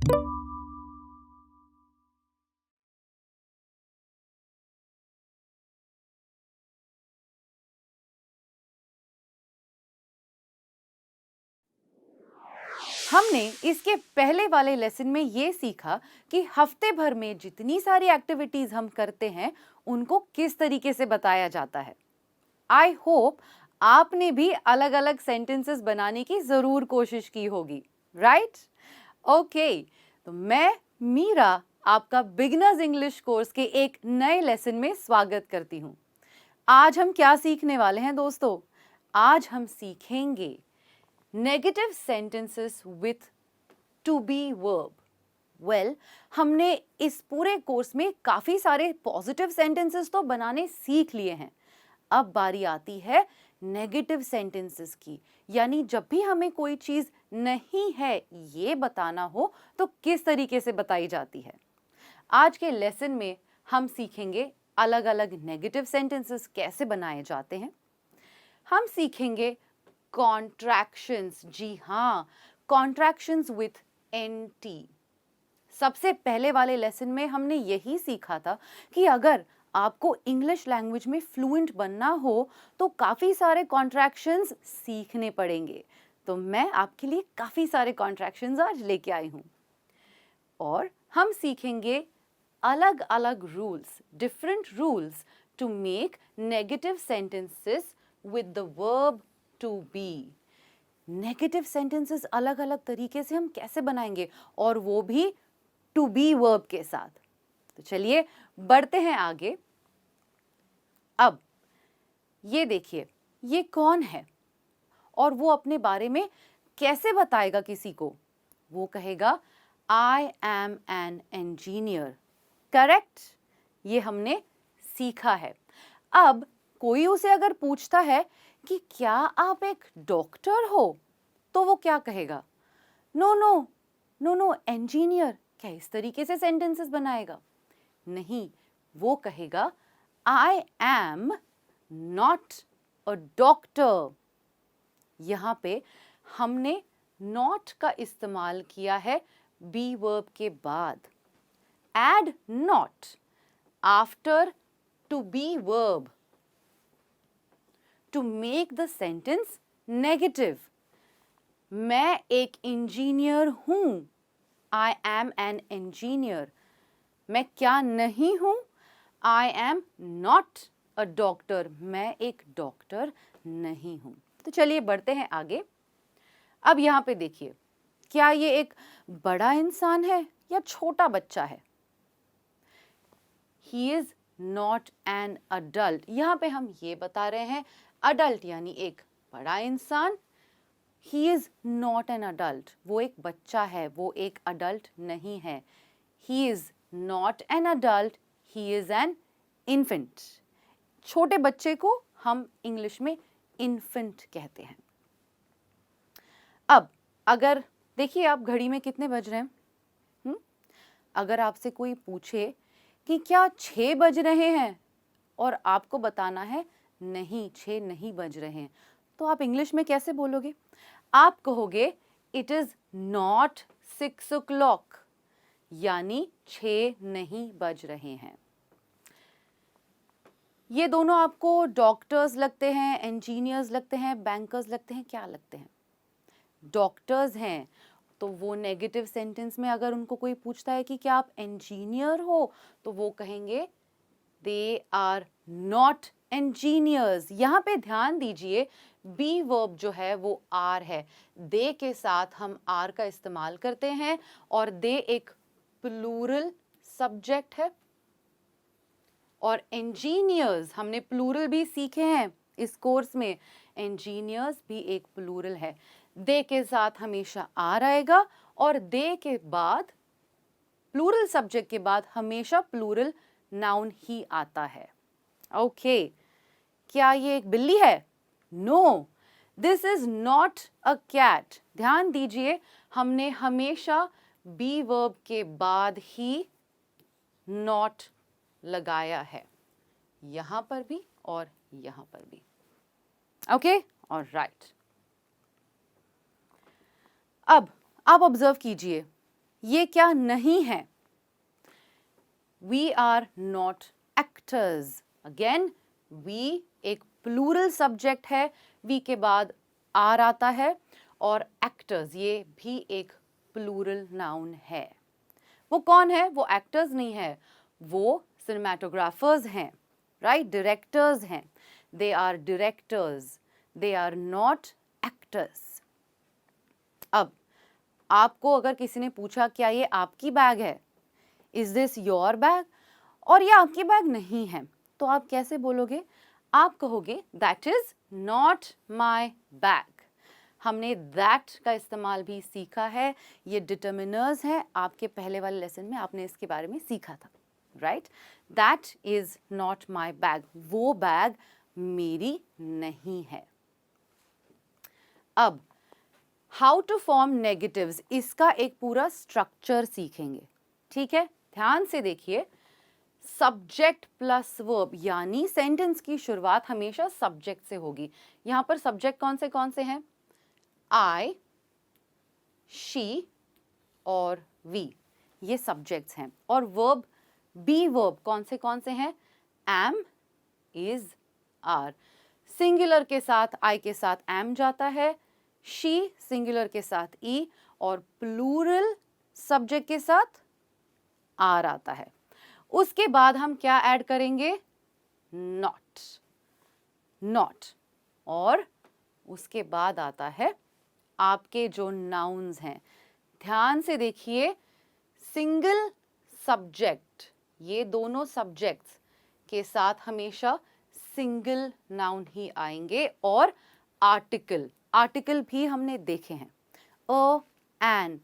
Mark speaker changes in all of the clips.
Speaker 1: हमने इसके पहले वाले लेसन में ये सीखा कि हफ्ते भर में जितनी सारी एक्टिविटीज हम करते हैं उनको किस तरीके से बताया जाता है। आई होप आपने भी अलग अलग सेंटेंसेस बनाने की जरूर कोशिश की होगी, राइट? ओके, तो मैं मीरा आपका बिगिनर्स इंग्लिश कोर्स के एक नए लेसन में स्वागत करती हूँ। आज हम क्या सीखने वाले हैं दोस्तों? आज हम सीखेंगे negative sentences with to be verb. Well, हमने इस पूरे कोर्स में काफी सारे पॉजिटिव सेंटेंसेस तो बनाने सीख लिए हैं। अब बारी आती है नेगेटिव सेंटेंसेस की, यानी जब भी हमें कोई चीज नहीं है ये बताना हो तो किस तरीके से बताई जाती है। आज के लेसन में हम सीखेंगे अलग अलग नेगेटिव सेंटेंसेस कैसे बनाए जाते हैं। हम सीखेंगे कॉन्ट्रैक्शंस, जी हाँ, कॉन्ट्रैक्शंस विथ NT। सबसे पहले वाले लेसन में हमने यही सीखा था कि अगर आपको इंग्लिश लैंग्वेज में फ्लुएंट बनना हो तो काफ़ी सारे कॉन्ट्रैक्शंस सीखने पड़ेंगे। तो मैं आपके लिए काफ़ी सारे कॉन्ट्रैक्शंस आज लेके आई हूँ और हम सीखेंगे अलग अलग rules, different rules to make negative sentences with the verb to be. Negative sentences अलग अलग तरीके से हम कैसे बनाएंगे और वो भी टू बी वर्ब के साथ। तो चलिए बढ़ते हैं आगे। अब ये देखिए, ये कौन है और वो अपने बारे में कैसे बताएगा किसी को? वो कहेगा I M an engineer, correct? ये हमने सीखा है। अब कोई उसे अगर पूछता है कि क्या आप एक डॉक्टर हो, तो वो क्या कहेगा? No no no no engineer. क्या इस तरीके से सेंटेंसेस बनाएगा? नहीं, वो कहेगा I am not a doctor. यहाँ पे हमने नॉट का इस्तेमाल किया है बी वर्ब के बाद। Add not after to be verb to make the sentence negative। मैं एक इंजीनियर हूं, I am an engineer। मैं क्या नहीं हूं? I am not a doctor। मैं एक डॉक्टर नहीं हूं। तो चलिए बढ़ते हैं आगे। अब यहाँ पे देखिए, क्या ये एक बड़ा इंसान है या छोटा बच्चा है? He is not an adult। यहाँ पे हम ये बता रहे हैं अडल्ट यानी एक बड़ा इंसान। He is not an adult। वो एक बच्चा है, वो एक अडल्ट नहीं है। He is not an adult, he is an infant। छोटे बच्चे को हम इंग्लिश में इन्फेंट कहते हैं। अब अगर देखिए आप घड़ी में कितने बज रहे हैं? अगर आपसे कोई पूछे कि क्या 6 बज रहे हैं और आपको बताना है नहीं 6 नहीं बज रहे हैं, तो आप इंग्लिश में कैसे बोलोगे? आप कहोगे इट इज नॉट 6 o'clock, यानी 6 नहीं बज रहे हैं। ये दोनों आपको डॉक्टर्स लगते हैं, इंजीनियर्स लगते हैं, बैंकर्स लगते हैं, क्या लगते हैं? डॉक्टर्स हैं। तो वो नेगेटिव सेंटेंस में अगर उनको कोई पूछता है कि क्या आप इंजीनियर हो, तो वो कहेंगे दे आर नॉट इंजीनियर्स। यहाँ पे ध्यान दीजिए, बी वर्ब जो है वो आर है। दे के साथ हम आर का इस्तेमाल करते हैं और दे एक प्लूरल सब्जेक्ट है। और इंजीनियर्स हमने प्लूरल भी सीखे हैं इस कोर्स में। इंजीनियर्स भी एक प्लूरल है। दे के साथ हमेशा आर आएगा और दे के बाद प्लूरल सब्जेक्ट के बाद हमेशा प्लूरल नाउन ही आता है। ओके, क्या ये एक बिल्ली है? No, this is not a cat. ध्यान दीजिए, हमने हमेशा बी वर्ब के बाद ही नॉट लगाया है, यहां पर भी और यहां पर भी। Okay, alright. अब आप ऑब्जर्व कीजिए, ये क्या नहीं है? We are not actors. Again, we एक प्लूरल सब्जेक्ट है, we के बाद आर आता है, और एक्टर्स ये भी एक प्लूरल नाउन है। वो कौन है? वो एक्टर्स नहीं है, वो सिनेमाटोग्राफर्स हैं, राइट? डायरेक्टर्स हैं। They are directors, they are not actors. अब आपको अगर किसी ने पूछा क्या ये आपकी बैग है, इज दिस योर बैग, और ये आपकी बैग नहीं है, तो आप कैसे बोलोगे? आप कहोगे that is not my bag. हमने दैट का इस्तेमाल भी सीखा है, ये डिटर्मिनर्स है, आपके पहले वाले लेसन में आपने इसके बारे में सीखा था, right? That is not my bag, वो बैग मेरी नहीं है। अब हाउ टू फॉर्म नेगेटिव्स, इसका एक पूरा स्ट्रक्चर सीखेंगे, ठीक है? ध्यान से देखिए, सब्जेक्ट प्लस वर्ब, यानी सेंटेंस की शुरुआत हमेशा सब्जेक्ट से होगी। यहां पर सब्जेक्ट कौन से हैं? आई, शी और वी, ये सब्जेक्ट्स हैं। और वर्ब, बी वर्ब कौन से हैं? M, is, are. सिंगुलर के साथ आई के साथ एम जाता है, शी सिंगुलर के साथ ई, और प्लूरल सब्जेक्ट के साथ आर आता है। उसके बाद हम क्या ऐड करेंगे? Not, not. और उसके बाद आता है आपके जो नाउन्स हैं। ध्यान से देखिए, सिंगल सब्जेक्ट, ये दोनों सब्जेक्ट्स के साथ हमेशा सिंगल नाउन ही आएंगे, और आर्टिकल, आर्टिकल भी हमने देखे हैं। अ, एन,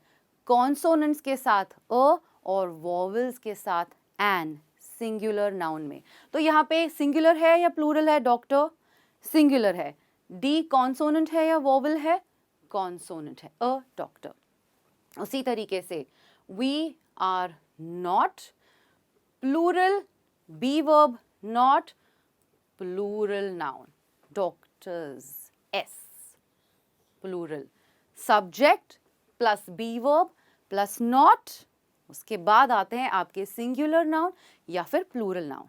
Speaker 1: कॉन्सोनेंट्स के साथ अ और वॉवल्स के साथ एन, सिंगुलर नाउन में। तो यहाँ पे सिंगुलर है या प्लूरल है डॉक्टर? सिंगुलर है। डी कॉन्सोनेंट है या वॉवल है? कॉन्सोनेंट है, अ डॉक्टर। उसी तरीके से we are not, plural, be verb not, plural noun doctors, S, plural. Subject plus be verb plus not, उसके बाद आते हैं आपके सिंगुलर नाउन या फिर plural noun.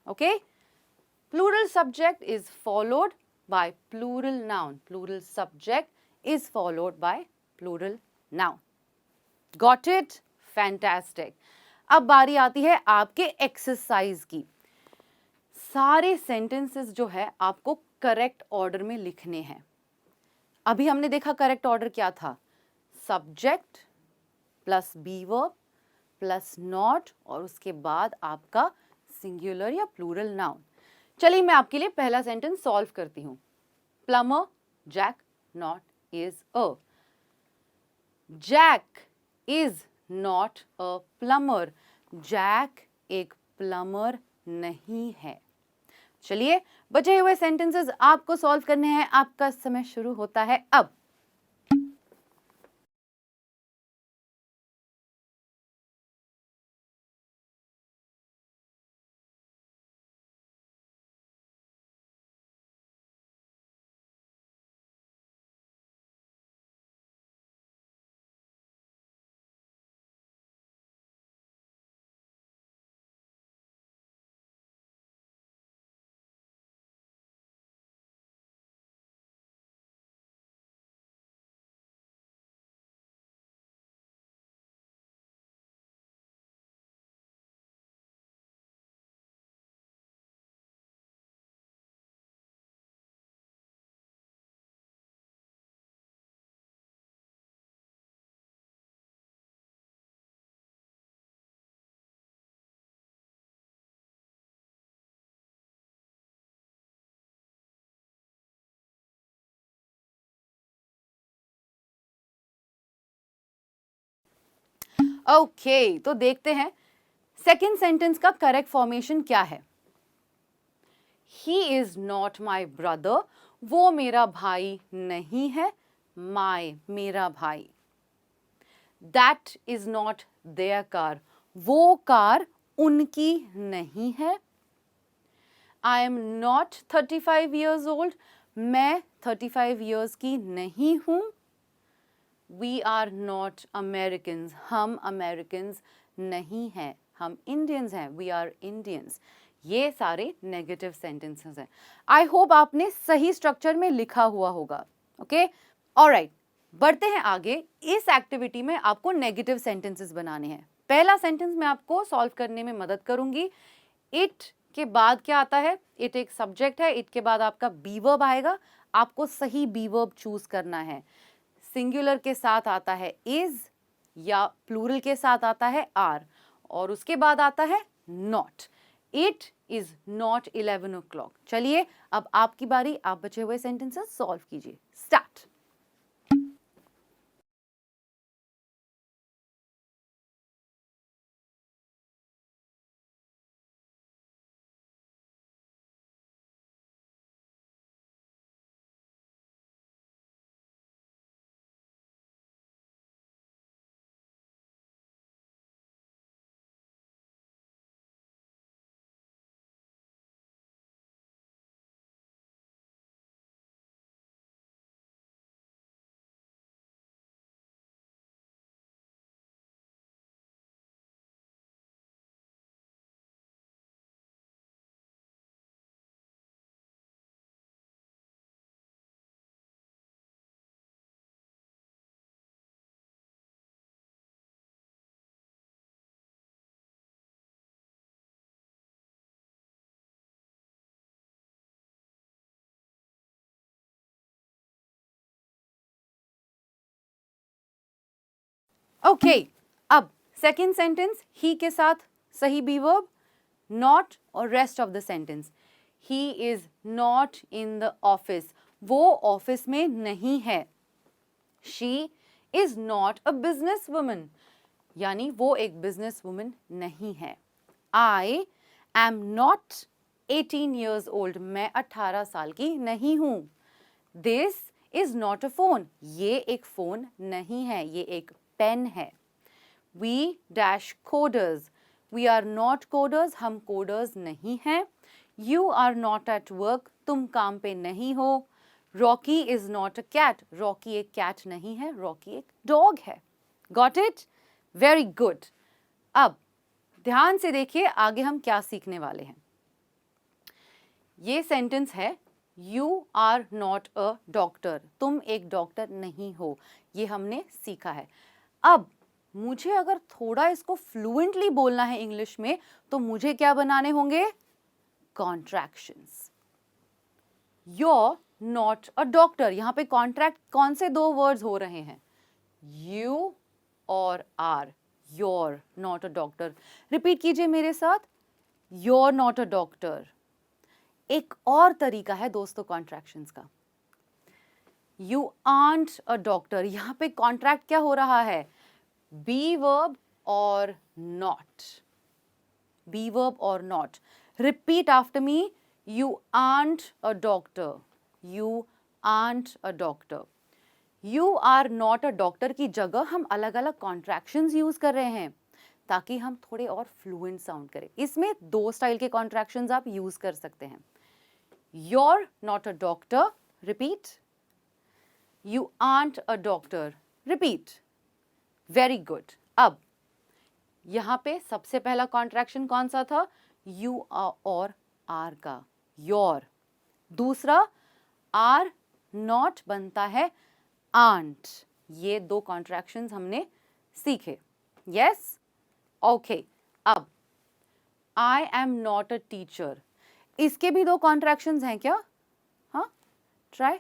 Speaker 1: Okay? Plural subject is followed by plural noun, plural subject is followed by plural noun. Got it? Fantastic. अब बारी आती है आपके एक्सरसाइज की। सारे सेंटेंसेस जो है आपको करेक्ट ऑर्डर में लिखने हैं। अभी हमने देखा करेक्ट ऑर्डर क्या था? Subject plus be verb plus not, और उसके बाद आपका सिंगुलर या प्लूरल नाउन। चलिए मैं आपके लिए पहला सेंटेंस सॉल्व करती हूं। Plumber, Jack not, is a. Jack is not a plumber, Jack एक प्लम्बर नहीं है। चलिए बचे हुए सेंटेंसेस आपको सॉल्व करने हैं, आपका समय शुरू होता है अब। ओके, तो देखते हैं सेकेंड सेंटेंस का करेक्ट फॉर्मेशन क्या है। He is not my brother, वो मेरा भाई नहीं है। माई, मेरा भाई। That is not their car, वो कार उनकी नहीं है। I am not 35 years old, मैं 35 years की नहीं हूं। वी आर नॉट अमेरिकन्स, हम अमेरिकन्स नहीं हैं, हम इंडियंस हैं, वी आर इंडियंस। ये सारे नेगेटिव सेंटेंसेस हैं। आई होप आपने सही स्ट्रक्चर में लिखा हुआ होगा। ओके, ऑलराइट, बढ़ते हैं आगे। इस एक्टिविटी में आपको नेगेटिव सेंटेंसेस बनाने हैं। पहला सेंटेंस मैं आपको सॉल्व करने में मदद करूंगी। इट के बाद क्या आता है? इट एक सब्जेक्ट है, इट के बाद आपका बी वर्ब आएगा, आपको सही बी वर्ब चूज करना है। सिंगुलर के साथ आता है इज या प्लूरल के साथ आता है आर, और उसके बाद आता है not. It is not 11 o'clock। चलिए अब आपकी बारी, आप बचे हुए सेंटेंसेस सॉल्व कीजिए। स्टार्ट। ओके, अब सेकेंड सेंटेंस, ही के साथ सही बी वर्ब, नॉट और rest of the sentence. He is not in the office, वो ऑफिस में नहीं है। She is not a business woman, यानी वो एक बिजनेस वुमन नहीं है। I am not 18 years old, मैं 18 साल की नहीं हूं। This is not a phone, ये एक फोन नहीं है, ये एक पेन है। We dash coders, we are not coders, हम कोडर्स नहीं हैं। You are not at work, तुम काम पे नहीं हो। Rocky is not a cat, Rocky एक कैट नहीं है, रॉकी एक डॉग है। Got it? Very good. अब ध्यान से देखिए आगे हम क्या सीखने वाले हैं। ये सेंटेंस है, you are not a doctor, तुम एक डॉक्टर नहीं हो, ये हमने सीखा है। अब मुझे अगर थोड़ा इसको फ्लुएंटली बोलना है इंग्लिश में, तो मुझे क्या बनाने होंगे? Contractions. You're not a doctor, यहां पे कॉन्ट्रैक्ट कौन से दो वर्ड्स हो रहे हैं? You और are। You're not a doctor। Repeat कीजिए मेरे साथ, You're not a doctor। एक और तरीका है दोस्तों कॉन्ट्रैक्शंस का, You aren't a doctor। यहां पे कॉन्ट्रैक्ट क्या हो रहा है? बी वर्ब और नॉट, बी वर्ब और not. Repeat after me, you aren't a doctor, you aren't a doctor। you are not a doctor की जगह हम अलग अलग कॉन्ट्रैक्शंस यूज कर रहे हैं ताकि हम थोड़े और फ्लुएंट साउंड करें। इसमें दो स्टाइल के कॉन्ट्रैक्शंस आप यूज कर सकते हैं। you're not a doctor, repeat। you aren't a doctor, repeat। Very good. अब यहां पे सबसे पहला कॉन्ट्रैक्शन कौन सा था? you और आर का, योर। दूसरा, आर नॉट बनता है आंट। ये दो कॉन्ट्रैक्शंस हमने सीखे। Yes, okay. अब I am not a teacher, इसके भी दो कॉन्ट्रैक्शंस हैं क्या? हाँ, ट्राई।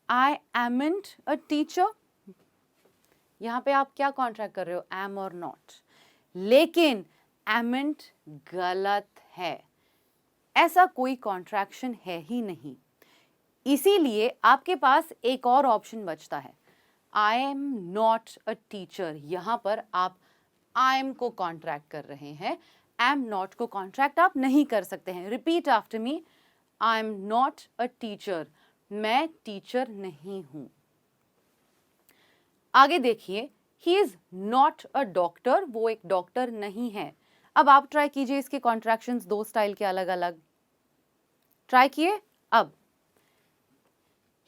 Speaker 1: आई एमंट अ टीचर, यहां पे आप क्या कॉन्ट्रैक्ट कर रहे हो? एम और नॉट। लेकिन एमंट गलत है, ऐसा कोई कॉन्ट्रैक्शन है ही नहीं। इसीलिए आपके पास एक और ऑप्शन बचता है, I am not a teacher. यहां पर आप आई एम को कॉन्ट्रैक्ट कर रहे हैं, एम नॉट को कॉन्ट्रैक्ट आप नहीं कर सकते हैं। Repeat after me, I am not a teacher, मैं टीचर नहीं हूं। आगे देखिए, ही इज नॉट अ डॉक्टर, वो एक डॉक्टर नहीं है। अब आप ट्राई कीजिए इसके कॉन्ट्रैक्शंस, दो स्टाइल के अलग अलग ट्राई किए। अब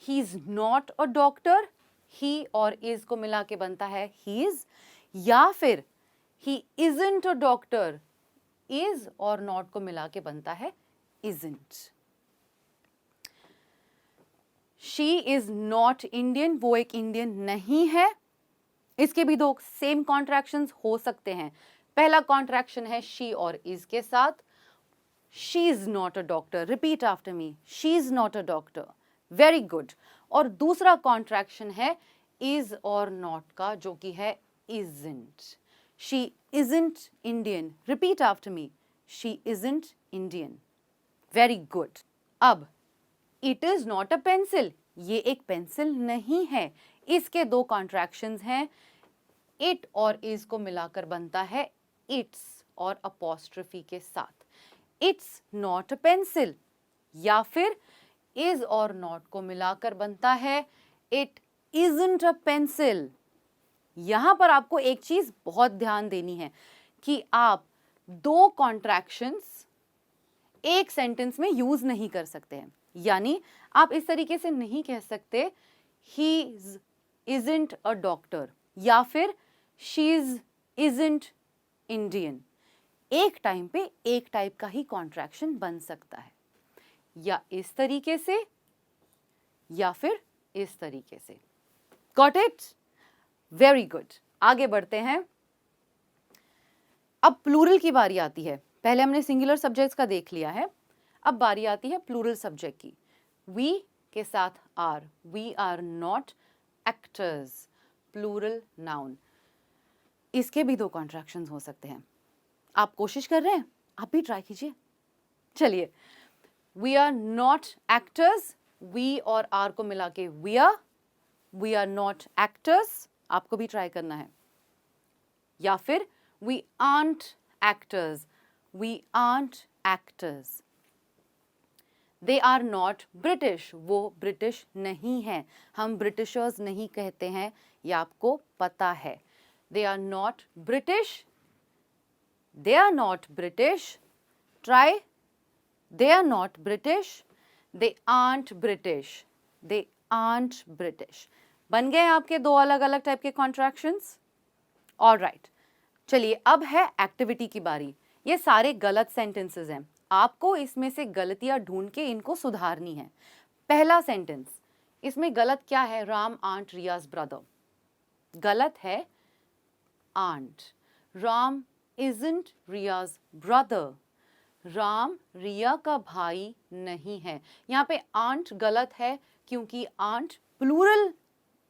Speaker 1: he is not a doctor, he और इज को मिला के बनता है हीज, या फिर ही इजंट अ डॉक्टर, इज और नॉट को मिला के बनता है isn't. She is not Indian, वो एक इंडियन नहीं है। इसके भी दो सेम कॉन्ट्रैक्शंस हो सकते हैं। पहला कॉन्ट्रैक्शन है शी और इज के साथ, she is not a doctor, repeat after me, she is not a doctor, very good. और दूसरा कॉन्ट्रैक्शन है इज और नॉट का, जो कि है isn't, she isn't Indian, repeat after me, she isn't Indian, very good. अब it is not a pencil, ये एक पेंसिल नहीं है। इसके दो कॉन्ट्रैक्शंस हैं, इट और इज को मिलाकर बनता है इट्स और अपॉस्ट्रोफी के साथ, इट्स नॉट अ पेंसिल, या फिर इज और नॉट को मिलाकर बनता है इट इजंट अ पेंसिल। यहां पर आपको एक चीज बहुत ध्यान देनी है कि आप दो कॉन्ट्रैक्शंस एक सेंटेंस में यूज नहीं कर सकते हैं। यानी आप इस तरीके से नहीं कह सकते ही इजंट अ डॉक्टर या फिर शी इजंट इंडियन। एक टाइम पे एक टाइप का ही कॉन्ट्रैक्शन बन सकता है, या इस तरीके से या फिर इस तरीके से। Got it? Very good. आगे बढ़ते हैं। अब प्लूरल की बारी आती है। पहले हमने सिंगुलर सब्जेक्ट्स का देख लिया है, अब बारी आती है प्लूरल सब्जेक्ट की। वी के साथ are, we are not actors, plural noun. इसके भी दो कॉन्ट्रैक्शंस हो सकते हैं। आप कोशिश कर रहे हैं, आप भी ट्राई कीजिए। चलिए, we are not actors, we और आर को मिला के वी आर नॉट एक्टर्स, आपको भी ट्राई करना है। या फिर we aren't actors, we aren't actors. They are not British, वो ब्रिटिश नहीं है, हम ब्रिटिशर्स नहीं कहते हैं, ये आपको पता है। They are not British, they are not British, try, they are not British, they aren't British, they aren't British। बन गए आपके दो अलग अलग टाइप के कॉन्ट्रैक्शंस। ऑलराइट, चलिए अब है एक्टिविटी की बारी। ये सारे गलत सेंटेंसेस हैं, आपको इसमें से गलतियां ढूंढ के इनको सुधारनी है। पहला सेंटेंस, इसमें गलत क्या है? राम आंट रियाज ब्रदर, गलत है आंट। Ram isn't Riya's brother, Ram Riya का भाई नहीं है। यहाँ पे आंट गलत है क्योंकि आंट प्लूरल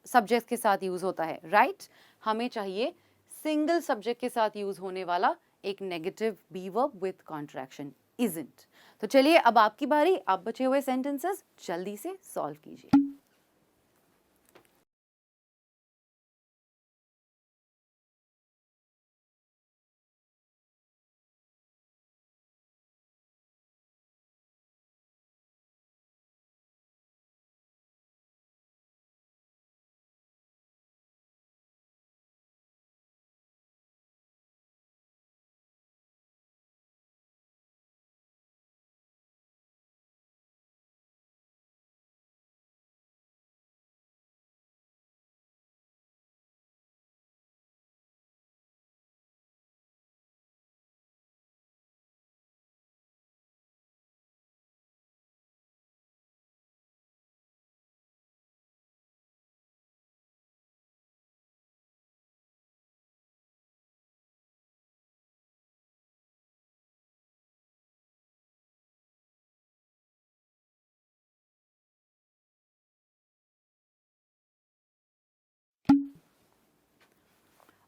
Speaker 1: सब्जेक्ट के साथ यूज होता है, राइट? हमें चाहिए सिंगल सब्जेक्ट के साथ यूज होने वाला एक negative be verb with contraction isn't। तो चलिए अब आपकी बारी, आप बचे हुए सेंटेंसेस जल्दी से सॉल्व कीजिए।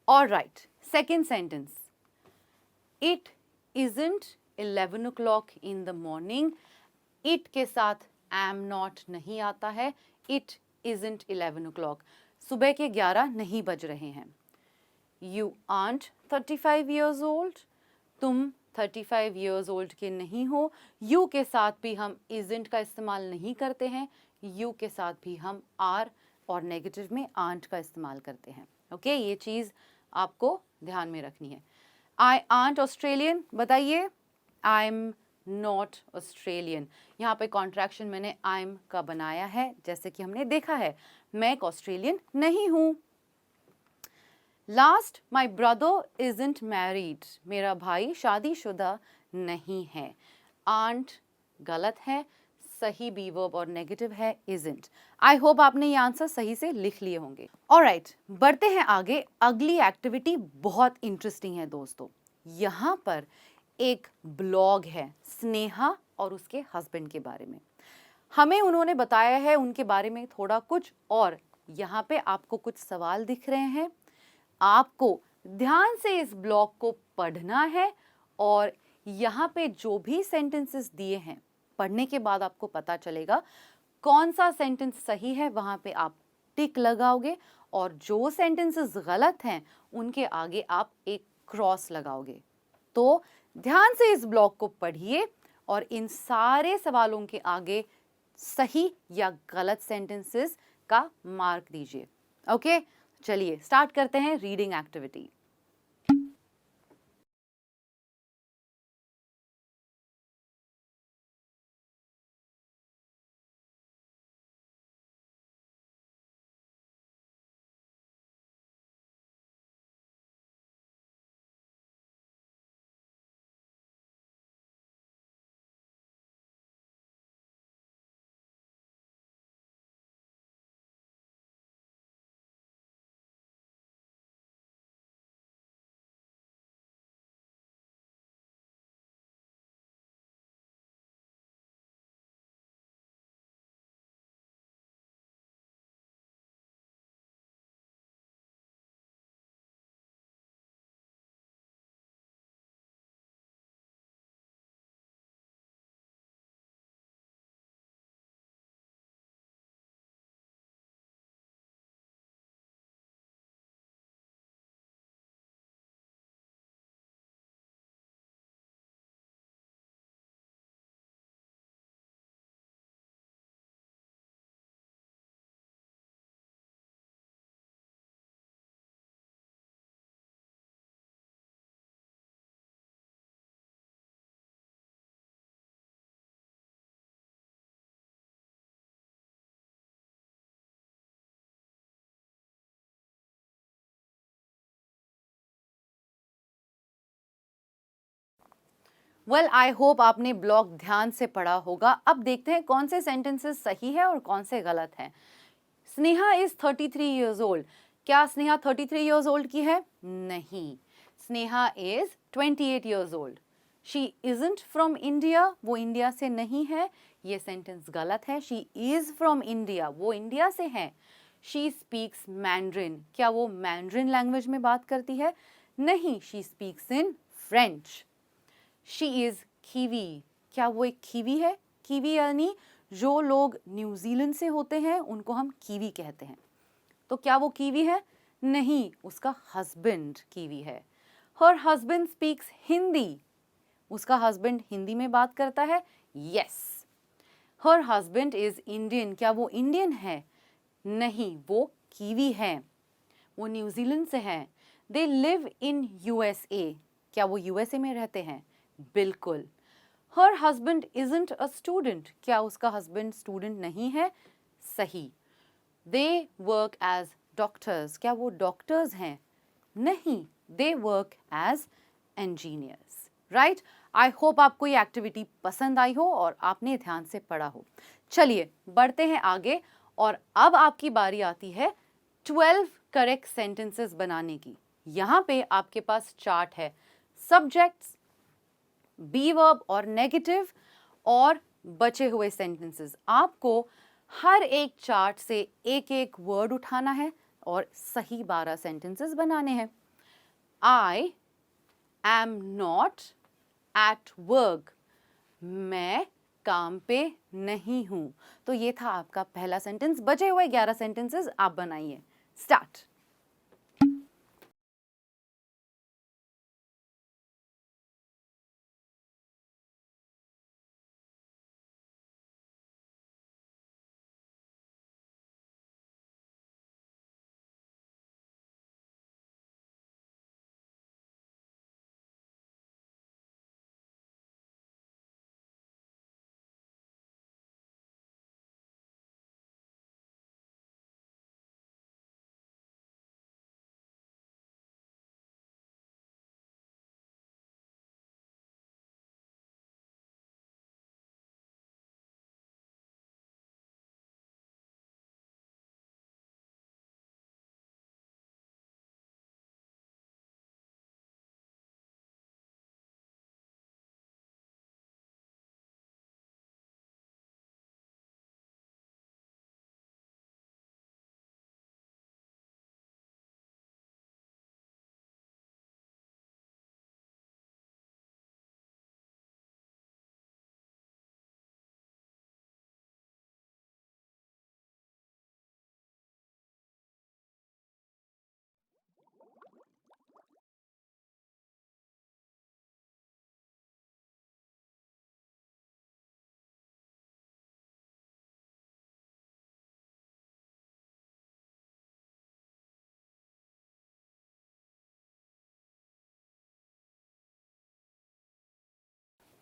Speaker 1: All right, second sentence. It isn't 11 o'clock in the morning. It के साथ am not नहीं आता है। It isn't 11 o'clock. सुबह के 11 नहीं बज रहे हैं। You aren't 35 years old. तुम 35 years old के नहीं हो। You के साथ भी हम isn't का इस्तेमाल नहीं करते हैं। You के साथ भी हम are और नेगेटिव में aren't का इस्तेमाल करते हैं। ओके, ये चीज़ आपको ध्यान में रखनी है। I aren't Australian, बताइए। I'm not Australian. यहाँ पे कॉन्ट्रैक्शन मैंने आई एम का बनाया है, जैसे कि हमने देखा है मैं एक ऑस्ट्रेलियन नहीं हूँ। Last, my brother isn't married, मेरा भाई शादीशुदा नहीं है। आंट गलत है, सही बी वर्ब और नेगेटिव है इजंट। आई होप आपने ये आंसर सही से लिख लिए होंगे। ऑलराइट, बढ़ते हैं आगे। अगली एक्टिविटी बहुत इंटरेस्टिंग है दोस्तों। यहाँ पर एक ब्लॉग है स्नेहा और उसके हस्बैंड के बारे में। हमें उन्होंने बताया है उनके बारे में थोड़ा कुछ, और यहाँ पे आपको कुछ सवाल दिख रहे हैं। आपको ध्यान से इस ब्लॉग को पढ़ना है और यहाँ पे जो भी सेंटेंसेस दिए हैं पढ़ने के बाद आपको पता चलेगा कौन सा सेंटेंस सही है, वहाँ पे आप टिक लगाओगे, और जो सेंटेंसेस गलत हैं उनके आगे आप एक क्रॉस लगाओगे। तो ध्यान से इस ब्लॉग को पढ़िए और इन सारे सवालों के आगे सही या गलत सेंटेंसेस का मार्क दीजिए। ओके, चलिए स्टार्ट करते हैं reading activity. Well, I hope आपने ब्लॉग ध्यान से पढ़ा होगा। अब देखते हैं कौन से सेंटेंसेस सही है और कौन से गलत हैं। Sneha is 33 years old. क्या स्नेहा 33 ईयर्स ओल्ड की है? नहीं, Sneha is 28 years old. She isn't from India, वो इंडिया से नहीं है, ये सेंटेंस गलत है। शी इज फ्रॉम इंडिया, वो इंडिया से है। शी स्पीक्स मैंड्रिन, क्या वो मैंड्रिन लैंग्वेज में बात करती है? नहीं, she speaks in French. She is kiwi, क्या वो एक कीवी है? कीवी यानी जो लोग न्यूजीलैंड से होते हैं उनको हम कीवी कहते हैं। तो क्या वो कीवी है? नहीं, उसका हस्बैंड कीवी है। हर हस्बैंड स्पीक्स हिंदी, उसका हस्बैंड हिंदी में बात करता है। Yes. Her husband is Indian, क्या वो इंडियन है? नहीं, वो कीवी है, वो न्यूजीलैंड से है। दे लिव इन यूएसए, क्या वो यूएसए में रहते हैं? बिल्कुल। Her husband isn't a student, क्या उसका हस्बैंड स्टूडेंट नहीं है? सही। दे वर्क एज डॉक्टर्स, क्या वो डॉक्टर्स हैं? नहीं, they work as engineers. Right. I hope आपको ये एक्टिविटी पसंद आई हो और आपने ध्यान से पढ़ा हो। चलिए बढ़ते हैं आगे, और अब आपकी बारी आती है 12 करेक्ट सेंटेंसेस बनाने की। यहाँ पे आपके पास चार्ट है, सब्जेक्ट्स, बी वर्ब और नेगेटिव, और बचे हुए सेंटेंसेस। आपको हर एक चार्ट से एक एक वर्ड उठाना है और सही 12 सेंटेंसेस बनाने हैं। आई एम नॉट एट वर्क, मैं काम पे नहीं हूं। तो ये था आपका पहला सेंटेंस। बचे हुए 11 सेंटेंसेस आप बनाइए। स्टार्ट।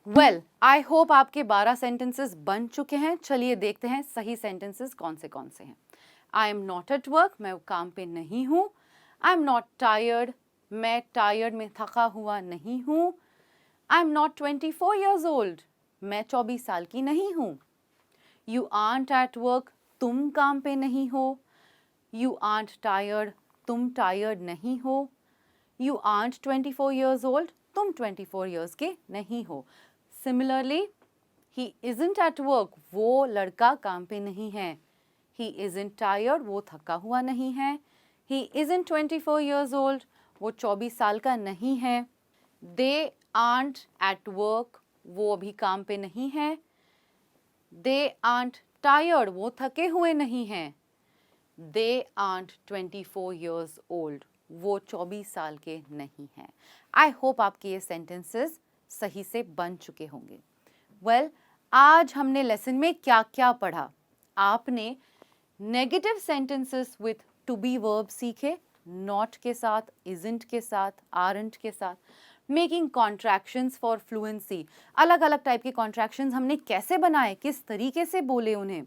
Speaker 1: वेल आई होप आपके 12 सेंटेंसेस बन चुके हैं। चलिए देखते हैं सही सेंटेंसेस कौन से हैं। आई एम नॉट एट वर्क, मैं काम पे नहीं हूँ। आई एम नॉट टायर्ड, मैं टायर्ड में थका हुआ नहीं हूँ। आई एम नॉट 24 years old, मैं 24 साल की नहीं हूँ। यू आर्ट एट वर्क, तुम काम पे नहीं हो। यू आर्ट टायर्ड, तुम टायर्ड नहीं हो। यू आर्ट 24 years old, तुम 24 years के नहीं हो। Similarly he isn't at work, वो लड़का काम पे नहीं है। ही इजंट टायर्ड, वो थका हुआ नहीं है। ही इजंट 24 years old, वो 24 साल का नहीं है। दे आर्ट एट वर्क, वो अभी काम पे नहीं है। दे आर्ट टायर्ड, वो थके हुए नहीं हैं। दे आर्ट 24 years old, वो 24 साल के नहीं हैं। आई होप आपके ये सेंटेंसेस सही से बन चुके होंगे। वेल आज हमने लेसन में क्या क्या पढ़ा। आपने negative sentences with to be verb सीखे, नॉट के साथ, इजंट के साथ, आरंट के साथ। मेकिंग कॉन्ट्रैक्शंस फॉर फ्लुएंसी, अलग अलग टाइप के कॉन्ट्रैक्शंस हमने कैसे बनाए, किस तरीके से बोले उन्हें।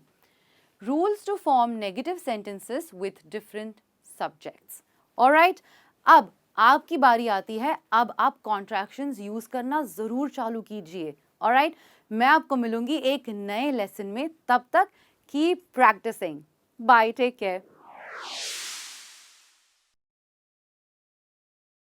Speaker 1: Rules to form negative sentences with different subjects. Alright, अब आपकी बारी आती है। अब आप contractions यूज करना जरूर चालू कीजिए। Alright, मैं आपको मिलूंगी एक नए लेसन में। तब तक keep practicing. Bye, take care.